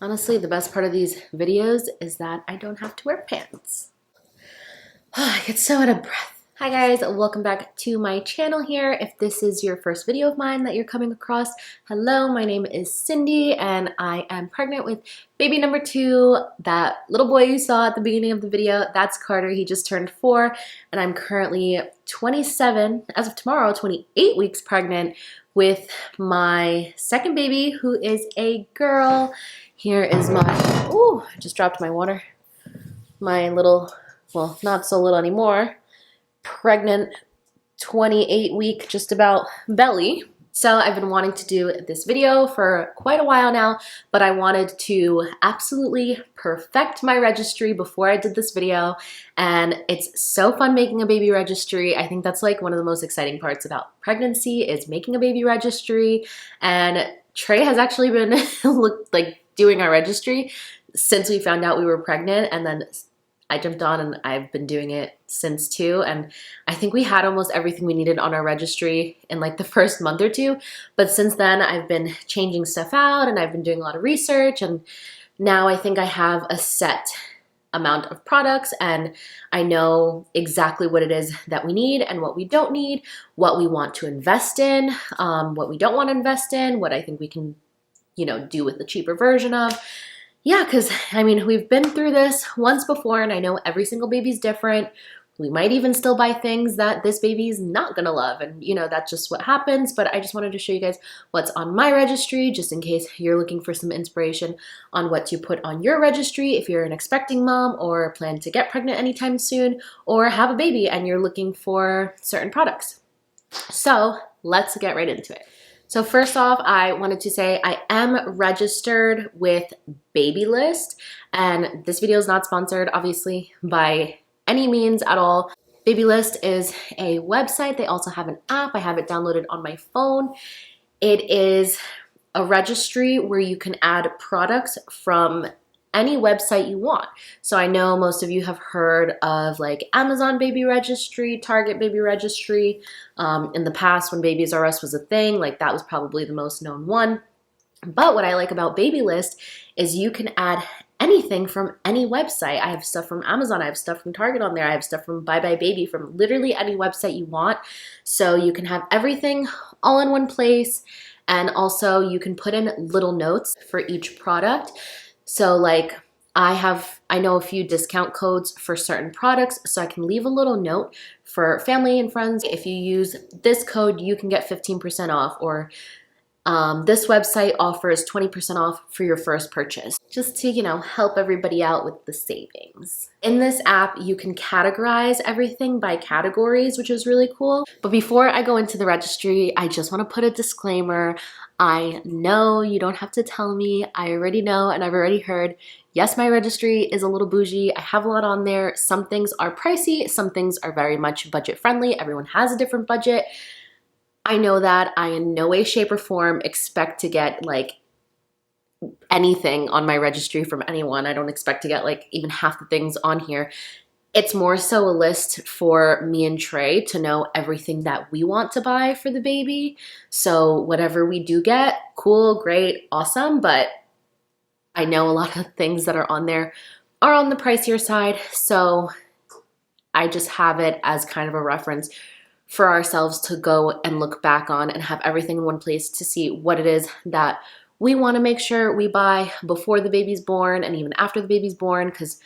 Honestly, the best part of these videos is that I don't have to wear pants. I get so out of breath. Hi guys, welcome back to my channel here. If this is your first video of mine that you're coming across, hello, my name is Cindy and I am pregnant with baby number 2. That little boy you saw at the beginning of the video, that's Carter. He just turned 4 and I'm currently 27, as of tomorrow, 28 weeks pregnant with my second baby, who is a girl. Here is my, ooh, I just dropped my water. My little, well, not so little anymore, pregnant 28-week just about belly. So I've been wanting to do this video for quite a while now, but I wanted to absolutely perfect my registry before I did this video. And it's so fun making a baby registry. I think that's like one of the most exciting parts about pregnancy is making a baby registry. And Trey has actually been doing our registry since we found out we were pregnant, and then I jumped on and I've been doing it since too. And I think we had almost everything we needed on our registry in like the first month or two. But since then I've been changing stuff out and I've been doing a lot of research, and now I think I have a set amount of products and I know exactly what it is that we need and what we don't need, what we want to invest in, what we don't want to invest in, what I think we can, you know, do with the cheaper version of. Yeah, because I mean, we've been through this once before and I know every single baby's different. We might even still buy things that this baby's not gonna love, and you know, that's just what happens. But I just wanted to show you guys what's on my registry, just in case you're looking for some inspiration on what to put on your registry if you're an expecting mom or plan to get pregnant anytime soon or have a baby and you're looking for certain products. So let's get right into it. So first off, I wanted to say I am registered with Babylist, and this video is not sponsored, obviously, by any means at all. Babylist is a website. They also have an app. I have it downloaded on my phone. It is a registry where you can add products from any website you want. So I know most of you have heard of like Amazon Baby Registry, Target Baby Registry. In the past when Babies R Us was a thing, like that was probably the most known one. But what I like about Babylist is you can add anything from any website. I have stuff from Amazon, I have stuff from Target on there, I have stuff from Bye Bye Baby, from literally any website you want. So you can have everything all in one place, and also you can put in little notes for each product. So like I know a few discount codes for certain products, so I can leave a little note for family and friends. If you use this code, you can get 15% off, or this website offers 20% off for your first purchase, just to, you know, help everybody out with the savings. In this app, you can categorize everything by categories, which is really cool. But before I go into the registry, I just want to put a disclaimer. I know you don't have to tell me. I already know and I've already heard. Yes, my registry is a little bougie. I have a lot on there. Some things are pricey. Some things are very much budget friendly. Everyone has a different budget. I know that. I in no way, shape, or form expect to get like anything on my registry from anyone. I don't expect to get like even half the things on here. It's more so a list for me and Trey to know everything that we want to buy for the baby. So whatever we do get, cool, great, awesome. But I know a lot of things that are on there are on the pricier side. So I just have it as kind of a reference for ourselves to go and look back on and have everything in one place to see what it is that we want to make sure we buy before the baby's born and even after the baby's born, because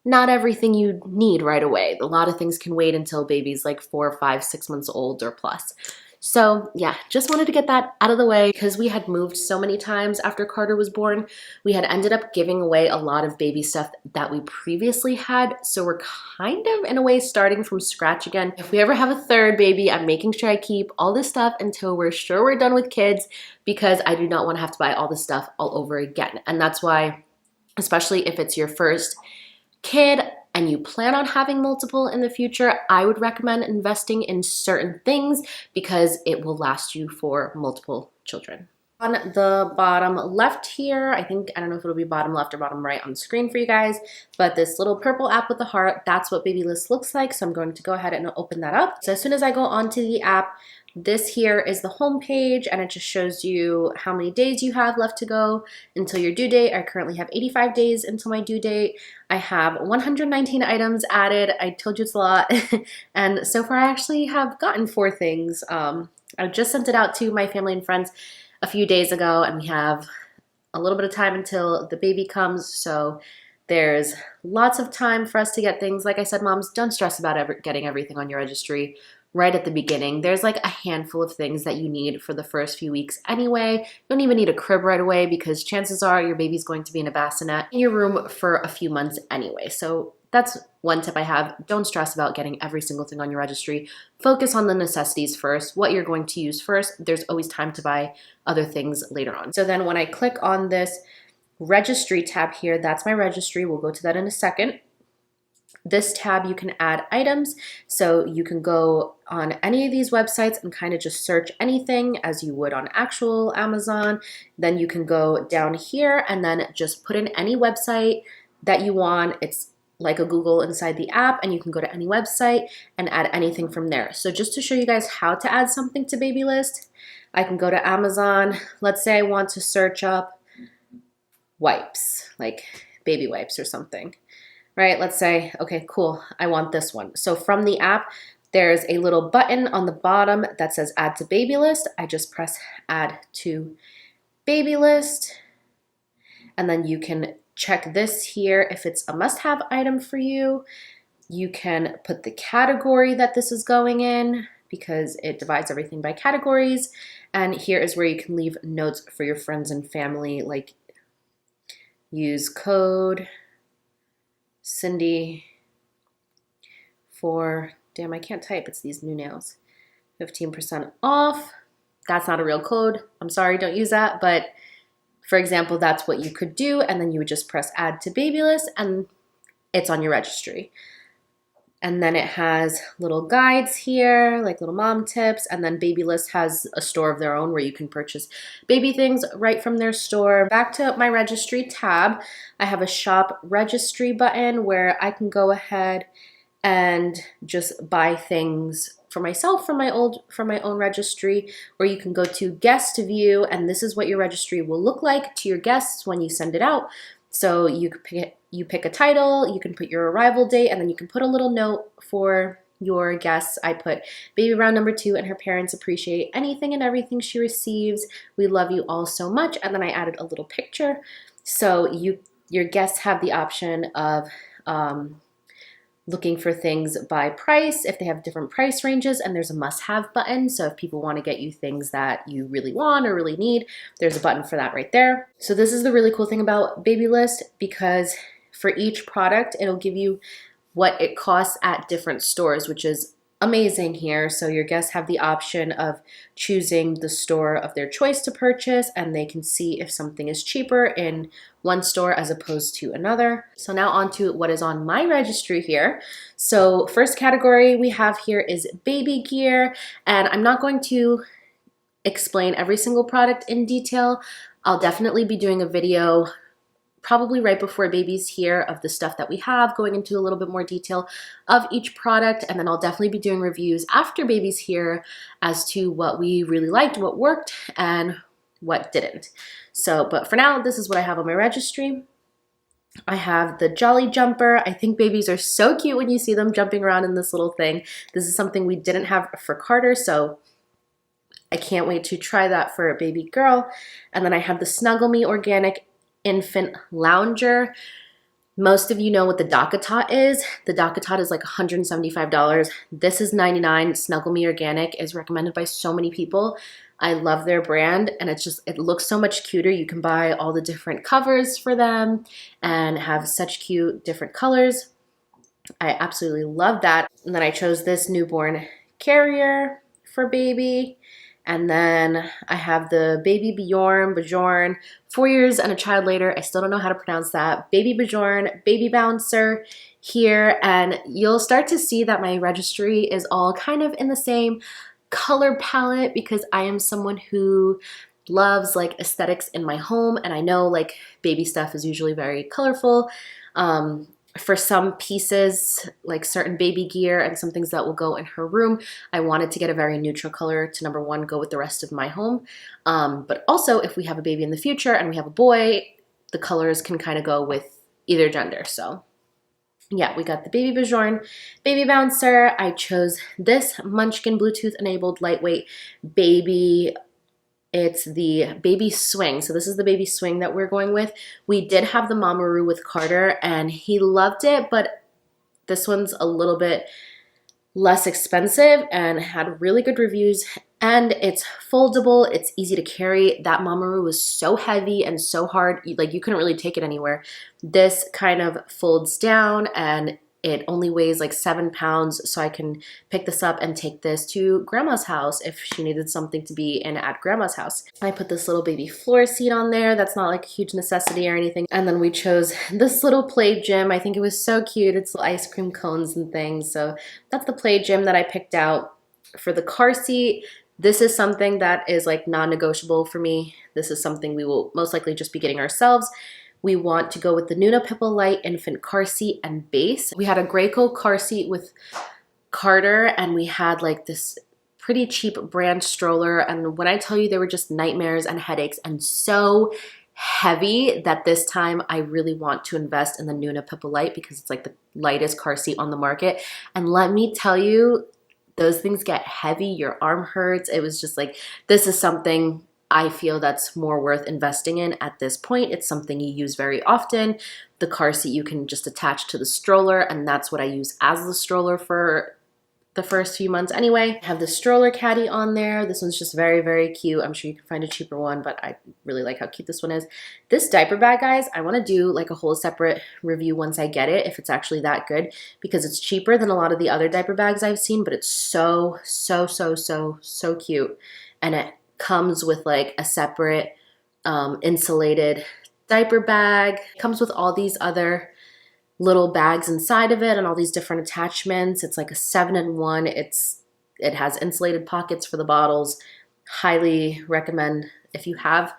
not everything you need right away. A lot of things can wait until baby's like 4, 5, 6 months old or plus. So yeah, just wanted to get that out of the way because we had moved so many times after Carter was born. We had ended up giving away a lot of baby stuff that we previously had. So we're kind of in a way starting from scratch again. If we ever have a third baby, I'm making sure I keep all this stuff until we're sure we're done with kids, because I do not want to have to buy all this stuff all over again. And that's why, especially if it's your first kid and you plan on having multiple in the future, I would recommend investing in certain things because it will last you for multiple children. On the bottom left here, I don't know if it'll be bottom left or bottom right on the screen for you guys, but this little purple app with the heart, that's what Babylist looks like. So I'm going to go ahead and open that up. So as soon as I go onto the app, This here is the home page, and it just shows you how many days you have left to go until your due date. I currently have 85 days until my due date. I have 119 items added. I told you it's a lot. And so far I actually have gotten 4 things. I just sent it out to my family and friends a few days ago, and we have a little bit of time until the baby comes. So there's lots of time for us to get things. Like I said, moms, don't stress about getting everything on your registry right at the beginning. There's like a handful of things that you need for the first few weeks anyway. You don't even need a crib right away because chances are your baby's going to be in a bassinet in your room for a few months anyway. So that's one tip I have. Don't stress about getting every single thing on your registry. Focus on the necessities first, what you're going to use first. There's always time to buy other things later on. So then when I click on this registry tab here, that's my registry. We'll go to that in a second. This tab, you can add items. So you can go on any of these websites and kind of just search anything as you would on actual Amazon. Then you can go down here and then just put in any website that you want. It's like a Google inside the app, and you can go to any website and add anything from there. So just to show you guys how to add something to Babylist, I can go to Amazon. Let's say I want to search up wipes, like baby wipes or something. Right, let's say, okay, cool, I want this one. So from the app, there's a little button on the bottom that says add to Babylist. I just press add to Babylist, and then you can check this here if it's a must-have item for you. You can put the category that this is going in because it divides everything by categories. And here is where you can leave notes for your friends and family, like use code Cindy for, damn, I can't type, it's these new nails, 15% off. That's not a real code. I'm sorry, don't use that. But for example, that's what you could do. And then you would just press add to Babylist and it's on your registry. And then it has little guides here, like little mom tips. And then Babylist has a store of their own where you can purchase baby things right from their store. Back to my registry tab, I have a shop registry button where I can go ahead and just buy things for myself from my own registry, or you can go to guest view, and this is what your registry will look like to your guests when you send it out. So you pick a title, you can put your arrival date, and then you can put a little note for your guests. I put baby round number 2 and her parents appreciate anything and everything she receives. We love you all so much. And then I added a little picture. So your guests have the option of looking for things by price if they have different price ranges, and there's a must-have button. So if people want to get you things that you really want or really need, there's a button for that right there. So this is the really cool thing about Babylist, because for each product, it'll give you what it costs at different stores, which is amazing here. So your guests have the option of choosing the store of their choice to purchase, and they can see if something is cheaper in one store as opposed to another. So now on to what is on my registry here. So first category we have here is baby gear, and I'm not going to explain every single product in detail. I'll definitely be doing a video probably right before baby's here of the stuff that we have, going into a little bit more detail of each product, and then I'll definitely be doing reviews after baby's here as to what we really liked, what worked, and what didn't. So, but for now, this is what I have on my registry. I have the Jolly Jumper. I think babies are so cute when you see them jumping around in this little thing. This is something we didn't have for Carter, so I can't wait to try that for a baby girl. And then I have the Snuggle Me Organic Infant Lounger. Most of you know what the DockATot is. The DockATot is like $175. This is $99. Snuggle Me Organic is recommended by so many people. I love their brand, and it looks so much cuter. You can buy all the different covers for them and have such cute different colors. I absolutely love that. And then I chose this newborn carrier for baby. And then I have the Baby Bjorn, 4 years and a child later. I still don't know how to pronounce that. Baby Bjorn, Baby Bouncer here. And you'll start to see that my registry is all kind of in the same color palette, because I am someone who loves like aesthetics in my home, and I know like baby stuff is usually very colorful. For some pieces, like certain baby gear and some things that will go in her room, I wanted to get a very neutral color to, number one, go with the rest of my home. But also, if we have a baby in the future and we have a boy, the colors can kind of go with either gender. So yeah, we got the baby Bjorn baby bouncer. I chose this Munchkin Bluetooth enabled lightweight baby. It's the baby swing. So this is the baby swing that we're going with. We did have the Mamaroo with Carter and he loved it, but this one's a little bit less expensive and had really good reviews, and it's foldable. It's easy to carry. That Mamaroo was so heavy and so hard, like you couldn't really take it anywhere. This kind of folds down and it only weighs like 7 pounds, so I can pick this up and take this to grandma's house if she needed something to be in at grandma's house. I put this little baby floor seat on there. That's not like a huge necessity or anything. And then we chose this little play gym. I think it was so cute. It's ice cream cones and things. So that's the play gym that I picked out. For the car seat, this is something that is like non-negotiable for me. This is something we will most likely just be getting ourselves. We want to go with the Nuna Light infant car seat and base. We had a Graco car seat with Carter, and we had like this pretty cheap brand stroller. And when I tell you, they were just nightmares and headaches and so heavy that this time I really want to invest in the Nuna Light because it's like the lightest car seat on the market. And let me tell you, those things get heavy, your arm hurts. It was just like, this is something I feel that's more worth investing in at this point. It's something you use very often. The car seat you can just attach to the stroller, and that's what I use as the stroller for the first few months anyway. I have the stroller caddy on there. This one's just very, very cute. I'm sure you can find a cheaper one, but I really like how cute this one is. This diaper bag, guys, I want to do like a whole separate review once I get it, if it's actually that good, because it's cheaper than a lot of the other diaper bags I've seen, but it's so cute. And it comes with like a separate insulated diaper bag. It comes with all these other little bags inside of it and all these different attachments. It's like a 7-in-1. It has insulated pockets for the bottles. Highly recommend. If you have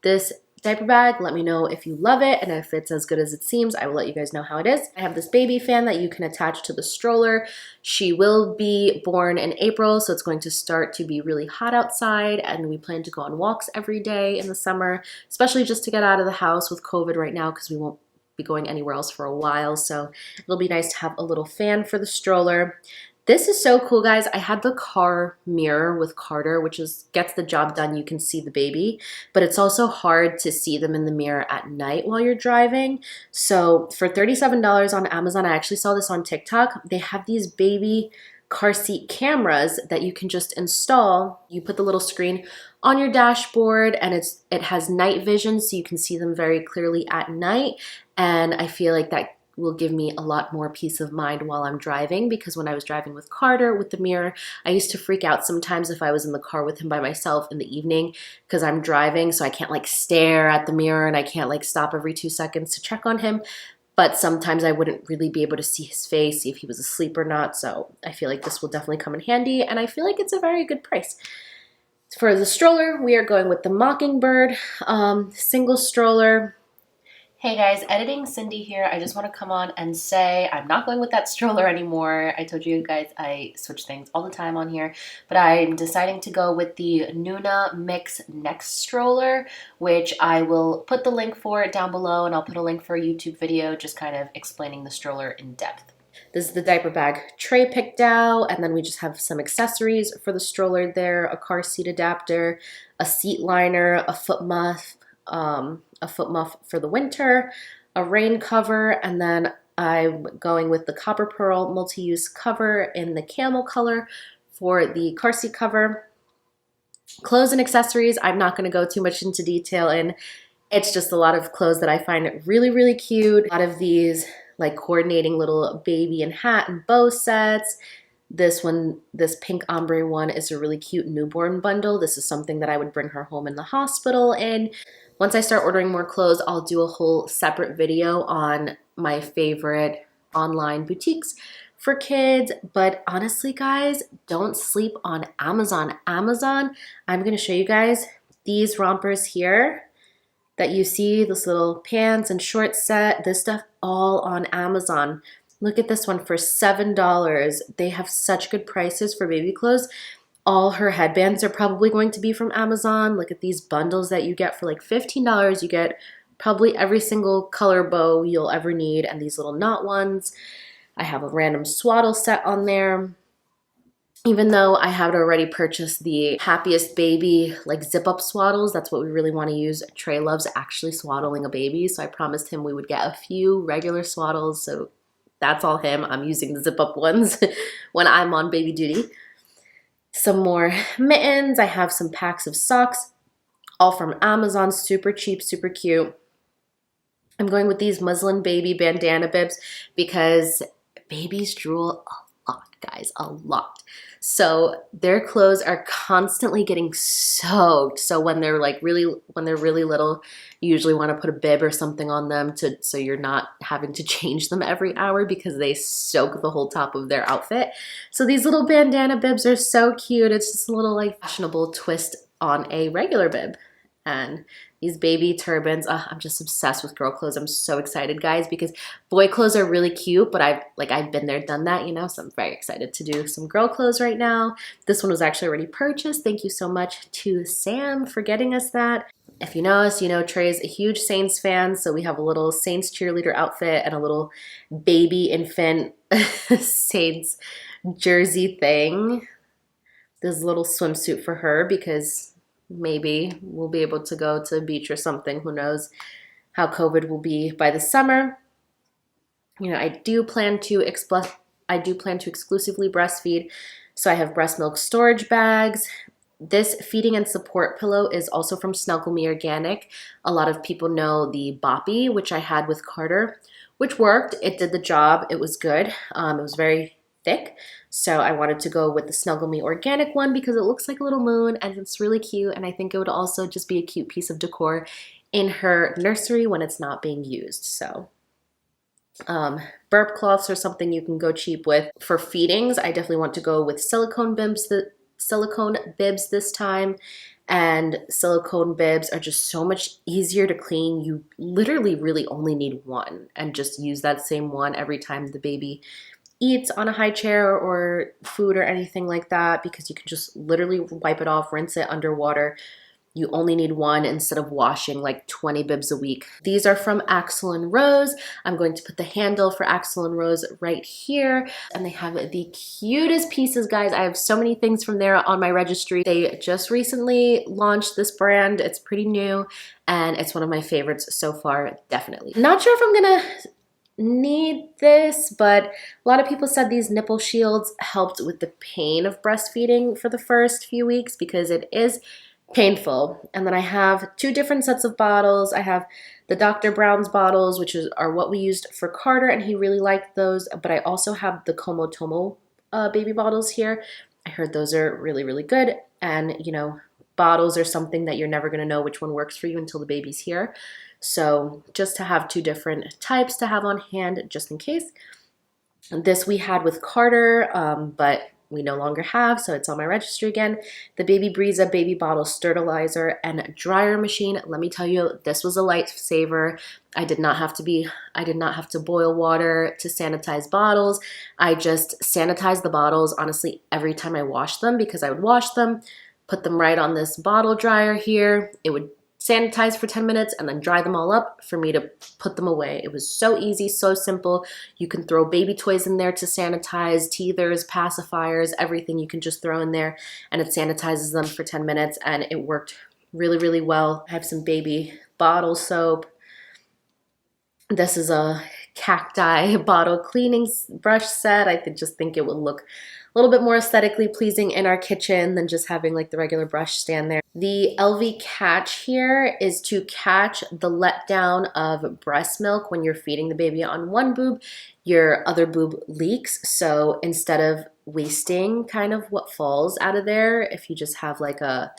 this diaper bag, let me know if you love it, and if it's as good as it seems, I will let you guys know how it is. I have this baby fan that you can attach to the stroller. She will be born in April, so it's going to start to be really hot outside, and we plan to go on walks every day in the summer, especially just to get out of the house with COVID right now because we won't be going anywhere else for a while. So it'll be nice to have a little fan for the stroller. This is so cool, guys. I had the car mirror with Carter, which gets the job done. You can see the baby, but it's also hard to see them in the mirror at night while you're driving. So for $37 on Amazon, I actually saw this on TikTok. They have these baby car seat cameras that you can just install. You put the little screen on your dashboard, and it has night vision, so you can see them very clearly at night. And I feel like that will give me a lot more peace of mind while I'm driving, because when I was driving with Carter with the mirror, I used to freak out sometimes if I was in the car with him by myself in the evening because I'm driving, so I can't like stare at the mirror and I can't like stop every 2 seconds to check on him. But sometimes I wouldn't really be able to see his face, see if he was asleep or not. So I feel like this will definitely come in handy, and I feel like it's a very good price. For the stroller, we are going with the Mockingbird single stroller. Hey guys, editing Cindy here. I just want to come on and say I'm not going with that stroller anymore. I told you guys I switch things all the time on here, but I'm deciding to go with the Nuna Mixx Next stroller, which I will put the link for it down below, and I'll put a link for a YouTube video just kind of explaining the stroller in depth. This is the diaper bag tray picked out, and then we just have some accessories for the stroller there, a car seat adapter, a seat liner, a foot muff for the winter, a rain cover, and then I'm going with the Copper Pearl multi-use cover in the camel color for the car seat cover. Clothes and accessories, I'm not going to go too much into detail in. It's just a lot of clothes that I find really, really cute. A lot of these like coordinating little baby and hat and bow sets. This one, this pink ombre one, is a really cute newborn bundle. This is something that I would bring her home in the hospital in. Once I start ordering more clothes, I'll do a whole separate video on my favorite online boutiques for kids. But honestly, guys, don't sleep on Amazon. I'm going to show you guys these rompers here. that you see, this little pants and short set, this stuff all on Amazon. Look at this one for $7. They have such good prices for baby clothes. All her headbands are probably going to be from Amazon. Look at these bundles that you get for like $15. You get probably every single color bow you'll ever need, and these little knot ones. I have a random swaddle set on there. Even though I had already purchased the Happiest Baby like zip up swaddles, that's what we really want to use. Trey loves actually swaddling a baby, so I promised him we would get a few regular swaddles, so that's all him. I'm using the zip up ones when I'm on baby duty. Some more mittens. I have some packs of socks, all from Amazon, super cheap, super cute. I'm going with these muslin baby bandana bibs because babies drool a lot, guys, a lot. So their clothes are constantly getting soaked. So when they're really little, you usually want to put a bib or something on them so you're not having to change them every hour because they soak the whole top of their outfit. So these little bandana bibs are so cute. It's just a little like fashionable twist on a regular bib. And these baby turbans, I'm just obsessed with girl clothes. I'm so excited, guys, because boy clothes are really cute, but I've been there, done that, you know, so I'm very excited to do some girl clothes right now. This one was actually already purchased. Thank you so much to Sam for getting us that. If you know us, you know Trey's a huge Saints fan, so we have a little Saints cheerleader outfit and a little baby infant Saints jersey thing. This little swimsuit for her because maybe we'll be able to go to the beach or something. Who knows how COVID will be by the summer. You know, I do plan to exclusively breastfeed. So I have breast milk storage bags. This feeding and support pillow is also from Snuggle Me Organic. A lot of people know the Boppy, which I had with Carter, which worked. It did the job. It was good. It was very thick. So I wanted to go with the Snuggle Me Organic one because it looks like a little moon and it's really cute. And I think it would also just be a cute piece of decor in her nursery when it's not being used. So burp cloths are something you can go cheap with. For feedings, I definitely want to go with silicone bibs this time. And silicone bibs are just so much easier to clean. You literally really only need one and just use that same one every time the baby eats on a high chair or food or anything like that, because you can just literally wipe it off, rinse it underwater. You only need one instead of washing like 20 bibs a week. These are from Axel and Rose. I'm going to put the handle for Axel and Rose right here. And they have the cutest pieces, guys. I have so many things from there on my registry. They just recently launched this brand. It's pretty new and it's one of my favorites so far, definitely. Not sure if I'm gonna need this, but a lot of people said these nipple shields helped with the pain of breastfeeding for the first few weeks because it is painful. And then I have two different sets of bottles. I have the Dr. Brown's bottles, which are what we used for Carter, and he really liked those. But I also have the Komotomo baby bottles here. I heard those are really, really good. And, you know, bottles are something that you're never going to know which one works for you until the baby's here. So just to have two different types to have on hand just in case. This we had with Carter, but we no longer have, so it's on my registry again. The Baby Breeza baby bottle sterilizer and dryer machine. Let me tell you, this was a lifesaver. I did not have to boil water to sanitize bottles. I just sanitized the bottles, honestly, every time I washed them, because I would wash them, put them right on this bottle dryer here. It would sanitize for 10 minutes and then dry them all up for me to put them away. It was so easy, so simple. You can throw baby toys in there to sanitize, teethers, pacifiers, everything you can just throw in there and it sanitizes them for 10 minutes and it worked really, really well. I have some baby bottle soap. This is a cacti bottle cleaning brush set. I just think it would look a little bit more aesthetically pleasing in our kitchen than just having like the regular brush stand there. The LV catch here is to catch the letdown of breast milk when you're feeding the baby on one boob, your other boob leaks. So instead of wasting kind of what falls out of there, if you just have like a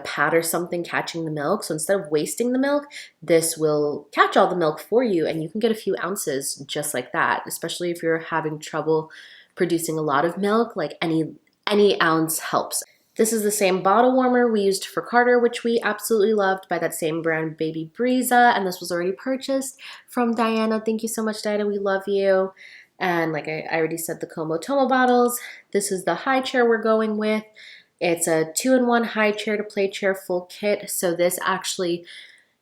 pad or something catching the milk. So instead of wasting the milk, this will catch all the milk for you and you can get a few ounces just like that, especially if you're having trouble producing a lot of milk, like any ounce helps. This is the same bottle warmer we used for Carter, which we absolutely loved, by that same brand, Baby Breeza, and this was already purchased from Diana. Thank you so much, Diana. We love you. And like I already said, the Como Tomo bottles. This is the high chair we're going with. It's a 2-in-1 high chair to play chair full kit. So this actually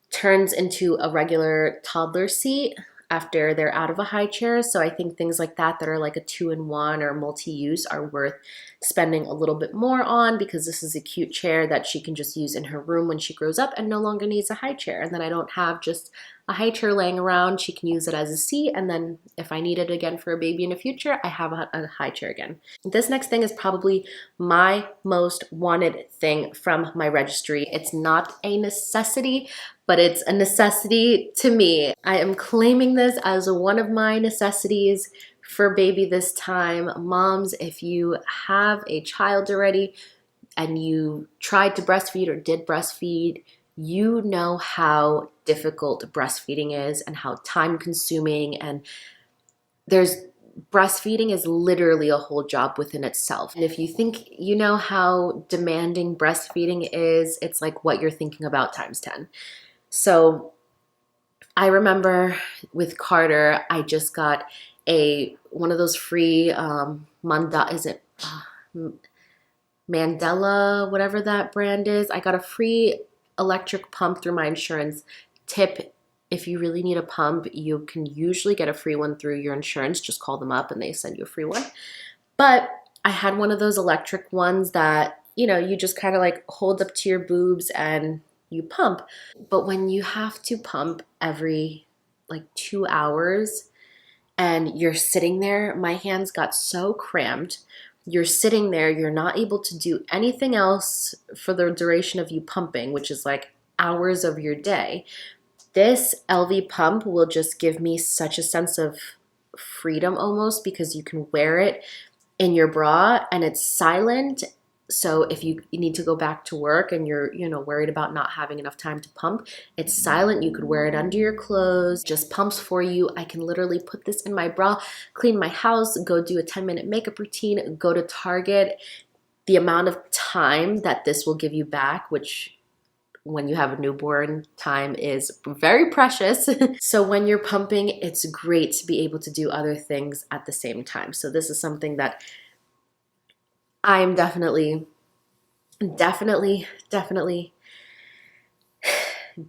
turns into a regular toddler seat after they're out of a high chair. So I think things like that are like a 2-in-1 or multi-use are worth spending a little bit more on, because this is a cute chair that she can just use in her room when she grows up and no longer needs a high chair. And then I don't have just a high chair laying around. She can use it as a seat, and then if I need it again for a baby in the future, I have a high chair again. This next thing is probably my most wanted thing from my registry. It's not a necessity, but it's a necessity to me. I am claiming this as one of my necessities for baby this time. Moms, if you have a child already and you tried to breastfeed or did breastfeed, you know how difficult breastfeeding is and how time consuming, and breastfeeding is literally a whole job within itself. And if you think you know how demanding breastfeeding is, it's like what you're thinking about times 10. So I remember with Carter, I just got one of those free Mandela, whatever that brand is. I got a free electric pump through my insurance. Tip: if you really need a pump, you can usually get a free one through your insurance. Just call them up and they send you a free one. But I had one of those electric ones that, you know, you just kind of like hold up to your boobs and you pump. But when you have to pump every like 2 hours and you're sitting there, my hands got so cramped. You're sitting there, you're not able to do anything else for the duration of you pumping, which is like hours of your day. This LV pump will just give me such a sense of freedom almost, because you can wear it in your bra and it's silent. So if you need to go back to work and you're, you know, worried about not having enough time to pump, it's silent. You could wear it under your clothes, just pumps for you. I can literally put this in my bra, clean my house, go do a 10-minute makeup routine, go to Target. The amount of time that this will give you back, which when you have a newborn, time is very precious. So when you're pumping, it's great to be able to do other things at the same time. So this is something that I'm definitely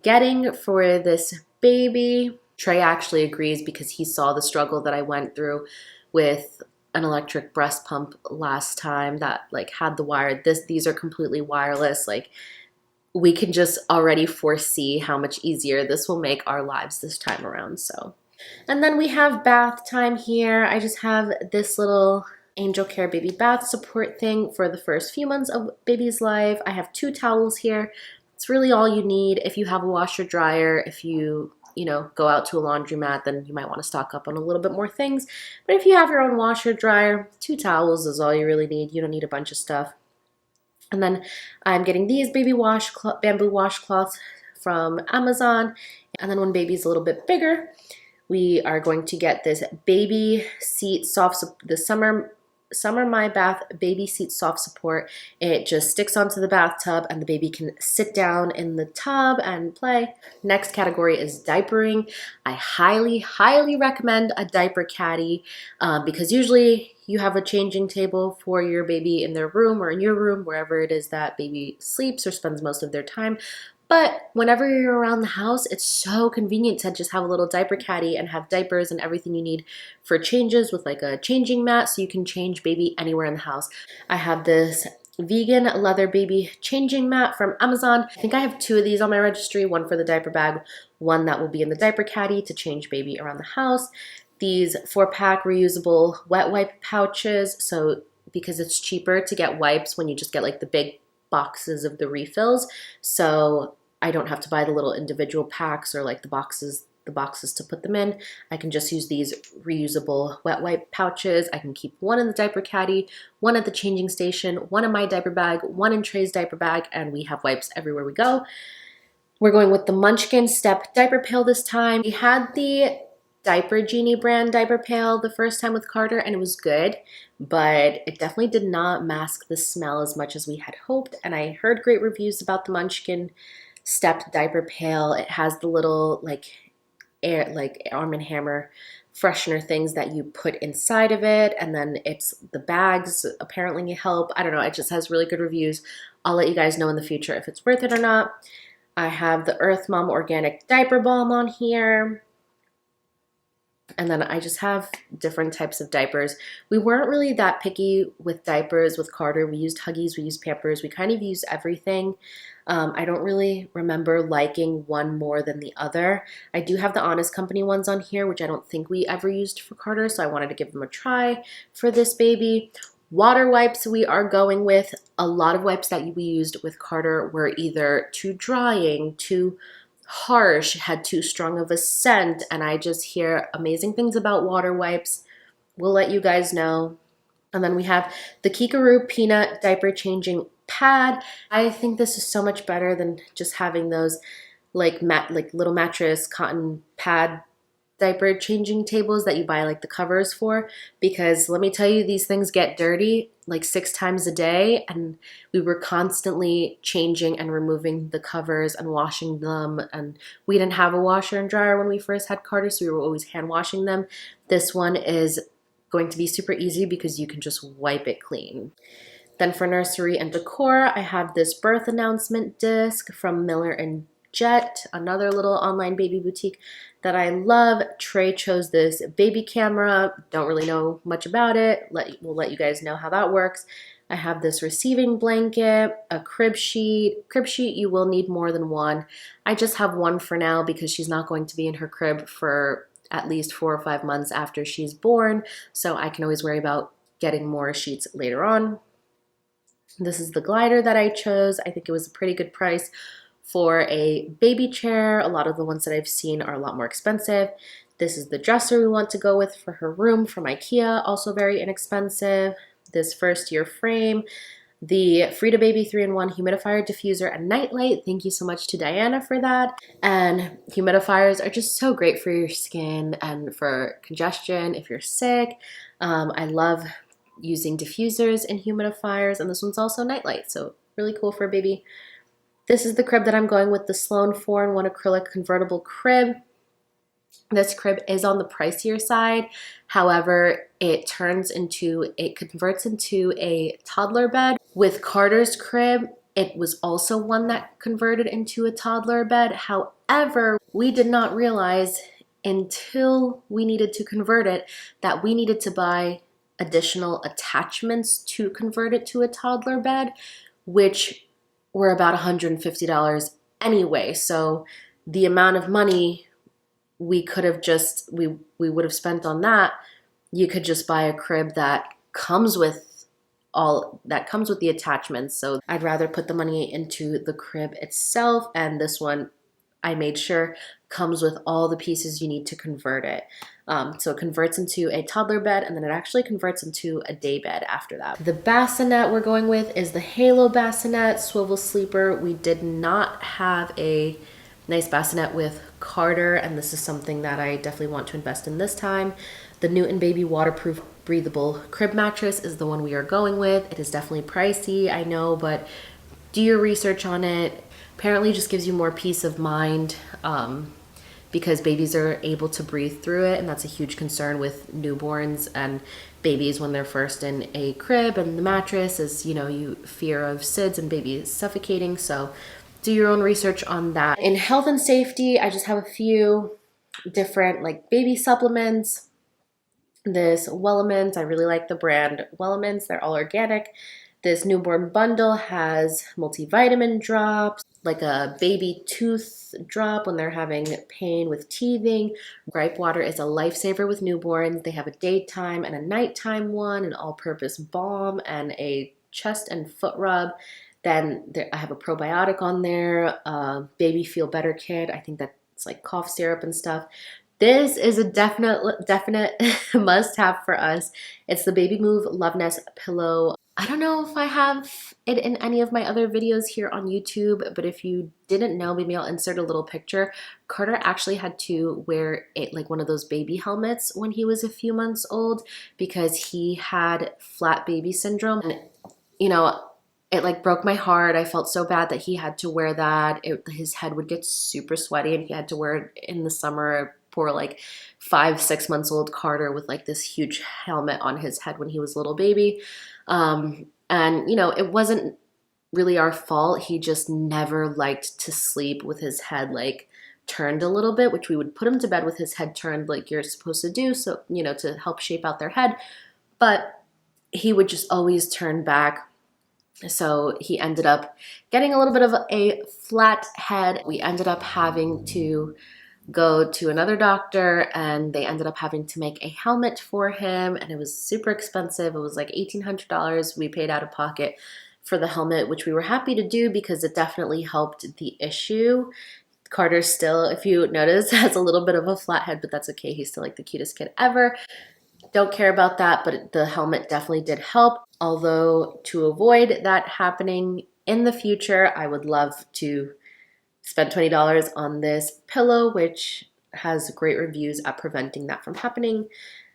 getting for this baby. Trey actually agrees, because he saw the struggle that I went through with an electric breast pump last time that like had the wire. These are completely wireless. Like, we can just already foresee how much easier this will make our lives this time around. So, and then we have bath time here. I just have this little Angel Care baby bath support thing for the first few months of baby's life. I have 2 towels here. It's really all you need. If you have a washer dryer, if you go out to a laundromat, then you might want to stock up on a little bit more things. But if you have your own washer dryer, 2 towels is all you really need. You don't need a bunch of stuff. And then I'm getting these baby bamboo washcloths from Amazon. And then when baby's a little bit bigger, we are going to get this baby seat the Summer My Bath baby seat soft support. It just sticks onto the bathtub and the baby can sit down in the tub and play. Next category is diapering. I highly recommend a diaper caddy, because usually you have a changing table for your baby in their room or in your room, wherever it is that baby sleeps or spends most of their time. But whenever you're around the house, it's so convenient to just have a little diaper caddy and have diapers and everything you need for changes, with like a changing mat so you can change baby anywhere in the house. I have this vegan leather baby changing mat from Amazon. I think I have 2 of these on my registry, one for the diaper bag, one that will be in the diaper caddy to change baby around the house. These 4-pack reusable wet wipe pouches, so because it's cheaper to get wipes when you just get like the big boxes of the refills, so I don't have to buy the little individual packs or like the boxes to put them in. I can just use these reusable wet wipe pouches. I can keep one in the diaper caddy, one at the changing station, one in my diaper bag, one in Trey's diaper bag, and we have wipes everywhere we go. We're going with the Munchkin Step diaper pail this time. We had the Diaper Genie brand diaper pail the first time with Carter, and it was good, but it definitely did not mask the smell as much as we had hoped. And I heard great reviews about the Munchkin stepped diaper pail. It has the little like Arm& Hammer freshener things that you put inside of it, and then it's the bags apparently help. I don't know, it just has really good reviews. I'll let you guys know in the future if it's worth it or not. I have the Earth Mom Organic Diaper Balm on here. And then I just have different types of diapers. We weren't really that picky with diapers with Carter. We used Huggies, we used Pampers, we kind of used everything. I don't really remember liking one more than the other. I do have the Honest Company ones on here, which I don't think we ever used for Carter, so I wanted to give them a try for this baby. Water wipes we are going with. A lot of wipes that we used with Carter were either too drying, too harsh, had too strong of a scent, and I just hear amazing things about water wipes. We'll let you guys know. And then we have the Kikaroo Peanut Diaper Changing Pad. I think this is so much better than just having those like little mattress cotton pad diaper changing tables that you buy like the covers for, because let me tell you, these things get dirty like 6 times a day, and we were constantly changing and removing the covers and washing them, and we didn't have a washer and dryer when we first had Carter, so we were always hand washing them. This one is going to be super easy because you can just wipe it clean. Then for Nursery and Decor, I have this birth announcement disc from Miller and Jet, another little online baby boutique that I love. Trey chose this baby camera. Don't really know much about it. We'll let you guys know how that works. I have this receiving blanket, a crib sheet. Crib sheet, you will need more than one. I just have one for now because she's not going to be in her crib for at least 4 or 5 months after she's born, so I can always worry about getting more sheets later on. This is the glider that I chose. I think it was a pretty good price for a baby chair. A lot of the ones that I've seen are a lot more expensive. This is the dresser we want to go with for her room from IKEA, also very inexpensive. This first year frame, the Frida Baby 3-in-1 humidifier, diffuser, and nightlight. Thank you so much to Diana for that. And humidifiers are just so great for your skin and for congestion if you're sick. I love using diffusers and humidifiers, and this one's also nightlight, so really cool for a baby. This is the crib that I'm going with, the Sloan 4-in-1 acrylic convertible crib. This crib is on the pricier side. However, it converts into a toddler bed. With Carter's crib, it was also one that converted into a toddler bed. However, we did not realize until we needed to convert it that we needed to buy additional attachments to convert it to a toddler bed, which were about $150 anyway. So the amount of money we could have we would have spent on that, you could just buy a crib that comes with the attachments. So I'd rather put the money into the crib itself, and this one I made sure comes with all the pieces you need to convert it. So it converts into a toddler bed, and then it actually converts into a day bed after that. The bassinet we're going with is the Halo bassinet swivel sleeper. We did not have a nice bassinet with Carter, and this is something that I definitely want to invest in this time. The Newton Baby waterproof breathable crib mattress is the one we are going with. It is definitely pricey, I know, but do your research on it. Apparently just gives you more peace of mind because babies are able to breathe through it, and that's a huge concern with newborns and babies when they're first in a crib, and the mattress is, you fear of SIDS and babies suffocating, so do your own research on that. In health and safety, I just have a few different baby supplements. This Wellemans, I really like the brand Wellemans, they're all organic. This newborn bundle has multivitamin drops, like a baby tooth drop when they're having pain with teething. Gripe water is a lifesaver with newborns. They have a daytime and a nighttime one, an all-purpose balm, and a chest and foot rub. Then I have a probiotic on there, baby feel better kit. I think that's like cough syrup and stuff. This is a definite must-have for us. It's the Baby Move Love Nest pillow I don't know if I have it in any of my other videos here on YouTube, but if you didn't know, maybe I'll insert a little picture. Carter actually had to wear like one of those baby helmets when he was a few months old because he had flat baby syndrome. And, you know, it like broke my heart. I felt so bad that he had to wear that. His head would get super sweaty and he had to wear it in the summer. Poor like 5, 6 months old Carter with like this huge helmet on his head when he was a little baby. And you know, it wasn't really our fault. He just never liked to sleep with his head like turned a little bit, which we would put him to bed with his head turned like you're supposed to do. So, you know, to help shape out their head. But he would just always turn back. So he ended up getting a little bit of a flat head. We ended up having to go to another doctor and they ended up having to make a helmet for him and it was super expensive. It was like $1,800 we paid out of pocket for the helmet, which we were happy to do because it definitely helped the issue. Carter still, if you notice, has a little bit of a flat head, but that's okay. He's still like the cutest kid ever. Don't care about that, but the helmet definitely did help. Although to avoid that happening in the future, I would love to spend $20 on this pillow, which has great reviews at preventing that from happening.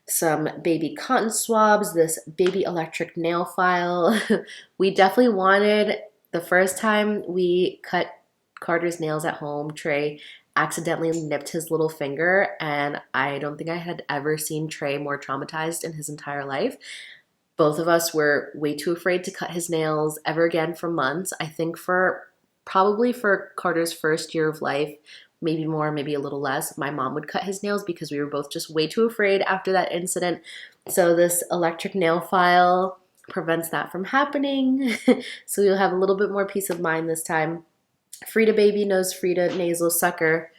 Some baby cotton swabs, this baby electric nail file. We definitely wanted, the first time we cut Carter's nails at home, Trey accidentally nipped his little finger, and I don't think I had ever seen Trey more traumatized in his entire life. Both of us were way too afraid to cut his nails ever again for months. I think probably for Carter's first year of life, maybe more, maybe a little less, my mom would cut his nails because we were both just way too afraid after that incident. So this electric nail file prevents that from happening. So you'll have a little bit more peace of mind this time. Frida Baby Nose Frida Nasal Sucker.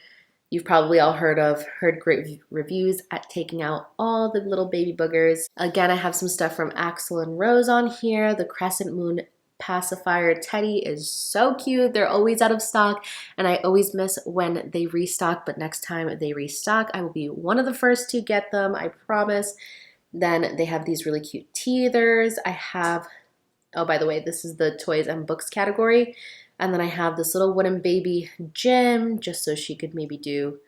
You've probably all heard great reviews at taking out all the little baby boogers. Again, I have some stuff from Axel and Rose on here. The Crescent Moon pacifier teddy is so cute. They're always out of stock and I always miss when they restock, but next time they restock, I will be one of the first to get them, I promise. Then they have these really cute teethers. I have, oh, by the way, this is the toys and books category. And then I have this little wooden baby gym, just so she could maybe do,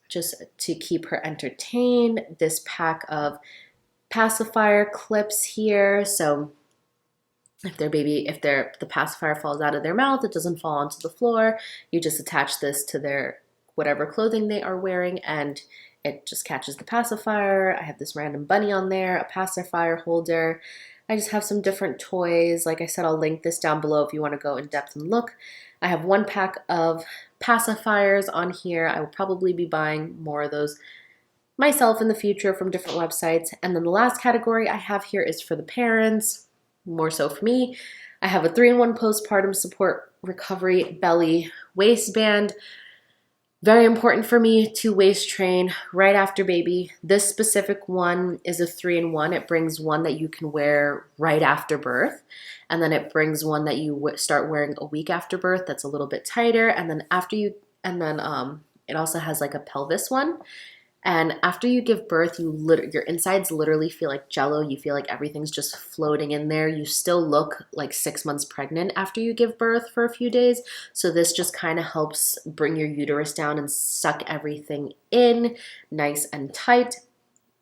just to keep her entertained. This pack of pacifier clips here. So if the pacifier falls out of their mouth, it doesn't fall onto the floor. You just attach this to their whatever clothing they are wearing and it just catches the pacifier. I have this random bunny on there, a pacifier holder. I just have some different toys. Like I said, I'll link this down below if you want to go in depth and look. I have one pack of pacifiers on here. I will probably be buying more of those myself in the future from different websites. And then the last category I have here is for the parents, more so for me. I have a 3-in-1 postpartum support recovery belly waistband. Very important for me to waist train right after baby. This specific one is a 3-in-1. It brings one that you can wear right after birth. And then it brings one that you start wearing a week after birth that's a little bit tighter. And then it also has like a pelvis one. And after you give birth, your insides literally feel like jello. You feel like everything's just floating in there. You still look like 6 months pregnant after you give birth for a few days. So this just kind of helps bring your uterus down and suck everything in nice and tight.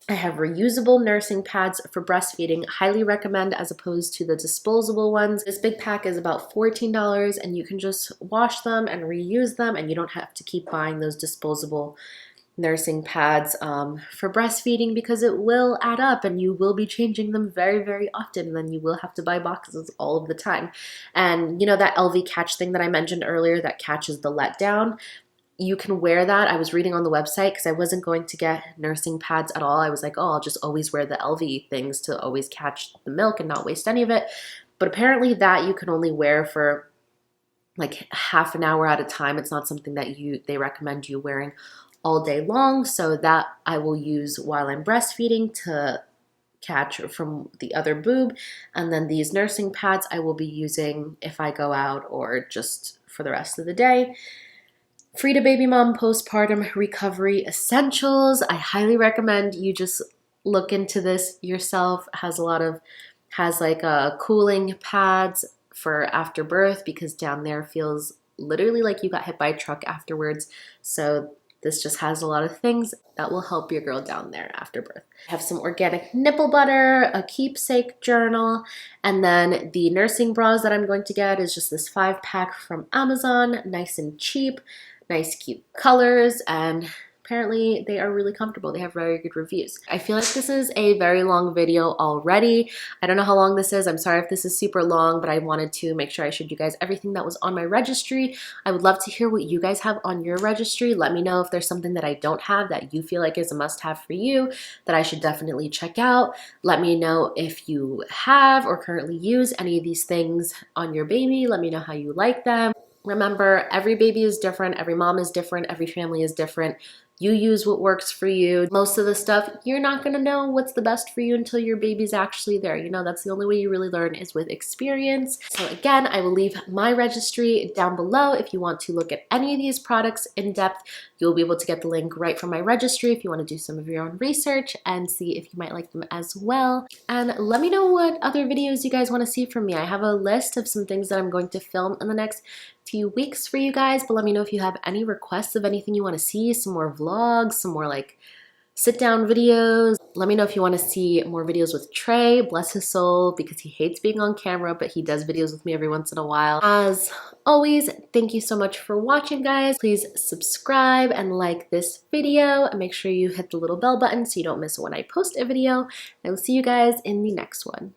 I have reusable nursing pads for breastfeeding. Highly recommend as opposed to the disposable ones. This big pack is about $14 and you can just wash them and reuse them and you don't have to keep buying those disposable nursing pads for breastfeeding because it will add up and you will be changing them very, very often. And then you will have to buy boxes all of the time. And you know that LV catch thing that I mentioned earlier that catches the letdown? You can wear that. I was reading on the website because I wasn't going to get nursing pads at all. I was like, oh, I'll just always wear the LV things to always catch the milk and not waste any of it. But apparently that you can only wear for like half an hour at a time. It's not something that they recommend you wearing all day long, so that I will use while I'm breastfeeding to catch from the other boob. And then these nursing pads I will be using if I go out or just for the rest of the day. Frida Baby Mom Postpartum Recovery Essentials. I highly recommend you just look into this yourself. It has a lot of Has like a cooling pads for after birth because down there feels literally like you got hit by a truck afterwards. So this just has a lot of things that will help your girl down there after birth. I have some organic nipple butter, a keepsake journal, and then the nursing bras that I'm going to get is just this 5-pack from Amazon, nice and cheap, nice cute colors, and apparently they are really comfortable. They have very good reviews. I feel like this is a very long video already. I don't know how long this is. I'm sorry if this is super long, but I wanted to make sure I showed you guys everything that was on my registry. I would love to hear what you guys have on your registry. Let me know if there's something that I don't have that you feel like is a must-have for you that I should definitely check out. Let me know if you have or currently use any of these things on your baby. Let me know how you like them. Remember, every baby is different, every mom is different, every family is different. You use what works for you. Most of the stuff, you're not gonna know what's the best for you until your baby's actually there. You know, that's the only way you really learn is with experience. So again, I will leave my registry down below. If you want to look at any of these products in depth, you'll be able to get the link right from my registry if you want to do some of your own research and see if you might like them as well. And let me know what other videos you guys want to see from me. I have a list of some things that I'm going to film in the next few weeks for you guys, but let me know if you have any requests of anything you want to see, some more vlogs, some more like sit down videos. Let me know if you want to see more videos with Trey, bless his soul, because he hates being on camera, but he does videos with me every once in a while. As always, thank you so much for watching, guys. Please subscribe and like this video and make sure you hit the little bell button so you don't miss when I post a video. I will see you guys in the next one.